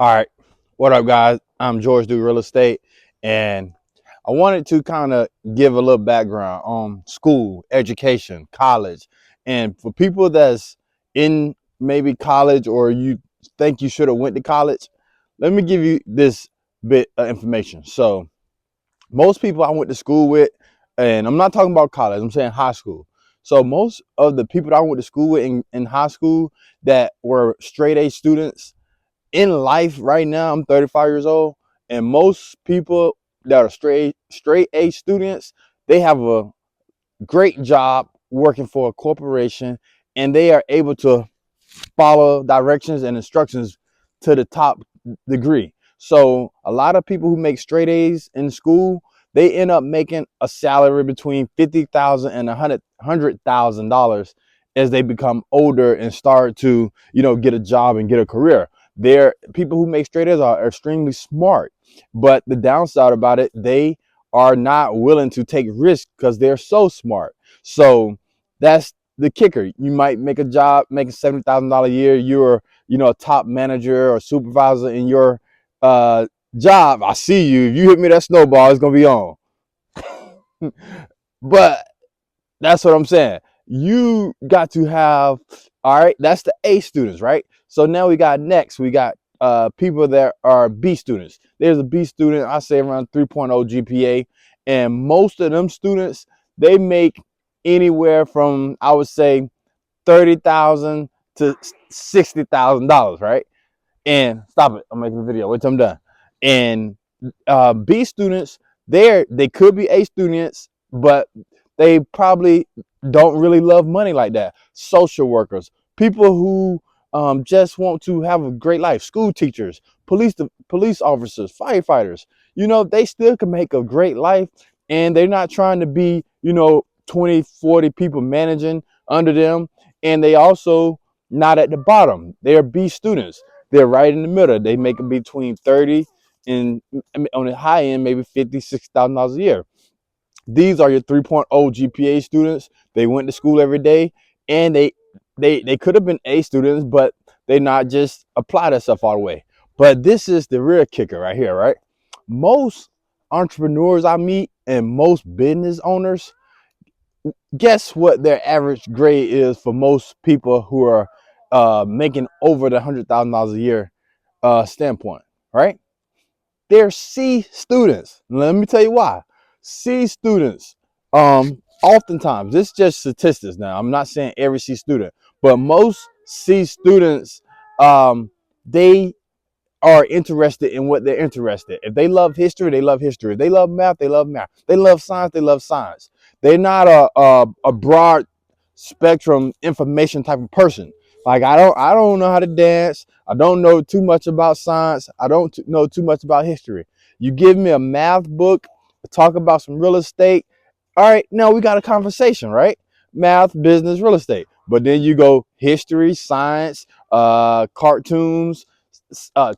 All right, what up, guys? I'm George Do Real Estate, and I wanted to kind of give a little background on school, education, college, and for people that's in maybe college or you think you should have went to college. Let me give you this bit of information. So, most people I went to school with, and I'm not talking about college, I'm saying high school. So, most of the people that I went to school with in high school that were straight A students in life right now, I'm 35 years old, and most people that are straight A students, they have a great job working for a corporation, and they are able to follow directions and instructions to the top degree. So a lot of people who make straight A's in school, they end up making a salary between $50,000 and $100,000 as they become older and start to, get a job and get a career. There, people who make straight A's are extremely smart, but the downside about it, they are not willing to take risks because they're so smart. So that's the kicker. You might make a job making $70,000 a year. You're, a top manager or supervisor in your job. I see you. If you hit me that snowball, it's gonna be on. But that's what I'm saying. You got to have, all right, that's the A students, right? So now we got people that are B students. There's a B student, I say around 3.0 GPA, and most of them students, they make anywhere from, I would say, $30,000 to $60,000, right? And stop it, I'm making a video. Wait till I'm done. And B students, they could be A students, but they probably don't really love money like that. Social workers, people who just want to have a great life, school teachers, police officers, firefighters. They still can make a great life, and they're not trying to be 20, 40 people managing under them, and they also not at the bottom. They're B students. They're right in the middle. They make it between 30 and on the high end, maybe $50,000, $60,000 a year. These are your 3.0 GPA students. They went to school every day, and they could have been A students, but they not just apply that stuff all the way. But this is the real kicker right here, right? Most entrepreneurs I meet and most business owners, guess what their average grade is for most people who are making over the $100,000 a year standpoint, right? They're C students. Let me tell you why. C students, oftentimes, this is just statistics now. I'm not saying every C student, but most C students, they are interested in what they're interested. If they love history, they love history. If they love math, they love math. They love science, they love science. They're not a broad spectrum information type of person. Like I don't know how to dance. I don't know too much about science. I don't know too much about history. You give me a math book, talk about some real estate. All right, now we got a conversation, right? Math, business, real estate. But then you go history, science, cartoons, uh,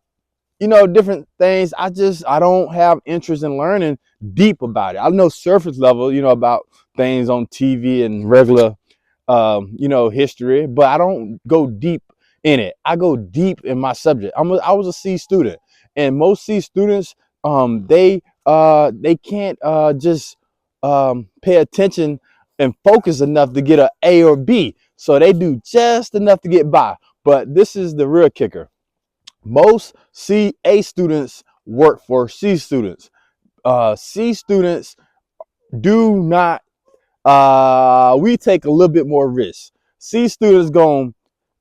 different things. I don't have interest in learning deep about it. I know surface level, about things on TV and regular, history, but I don't go deep in it. I go deep in my subject. I was a C student, and most C students, they can't just pay attention and focus enough to get an A or B. So they do just enough to get by. But this is the real kicker. Most A students work for C students. C students do not, we take a little bit more risk. C students going,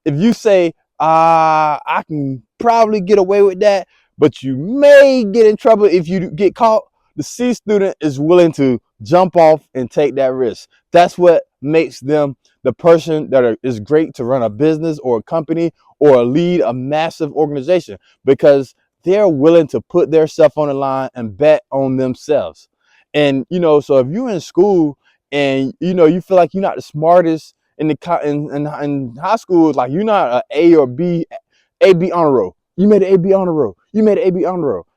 if you say, I can probably get away with that, but you may get in trouble if you get caught, the C student is willing to jump off and take that risk. That's what makes them the person that is great to run a business or a company or lead a massive organization, because they're willing to put their stuff on the line and bet on themselves. And so if you're in school and you feel like you're not the smartest in in high school, like you're not an A or B, AB honor roll. You made an AB honor roll. You made an AB honor roll.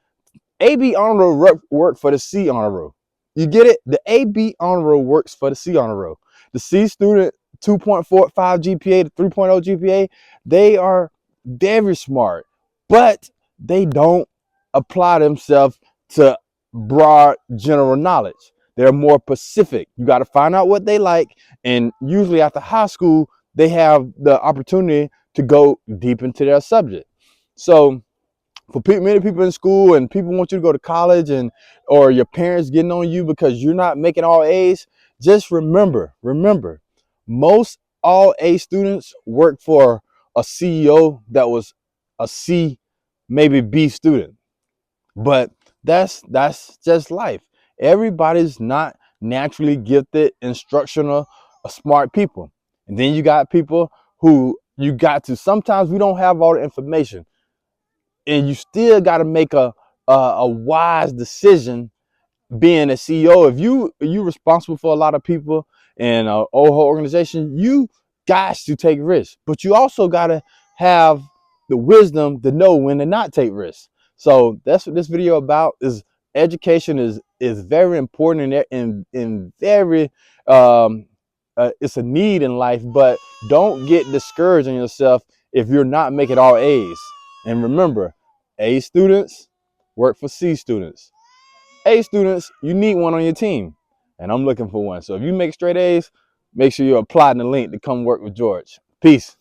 AB honor roll work for the C honor roll. You get it? The AB honor roll works for the C honor roll. The C student, 2.45 GPA to 3.0 GPA, they are very smart, but they don't apply themselves to broad general knowledge. They're more specific. You got to find out what they like. And usually after high school, they have the opportunity to go deep into their subject. So for many people in school, and people want you to go to college, and or your parents getting on you because you're not making all A's, just remember, most all A students work for a CEO that was a C, maybe B student. But that's just life. Everybody's not naturally gifted, instructional, smart people. And then you got people who you got to, sometimes we don't have all the information, and you still got to make a wise decision being a CEO. If you responsible for a lot of people and a whole organization, you got to take risks, but you also got to have the wisdom to know when to not take risks. So that's what this video about. Is education is very important in very it's a need in life, but don't get discouraged in yourself if you're not making all A's. And remember, A students work for C students. A students, you need one on your team, and I'm looking for one. So if you make straight A's, make sure you're applying the link to come work with George. Peace.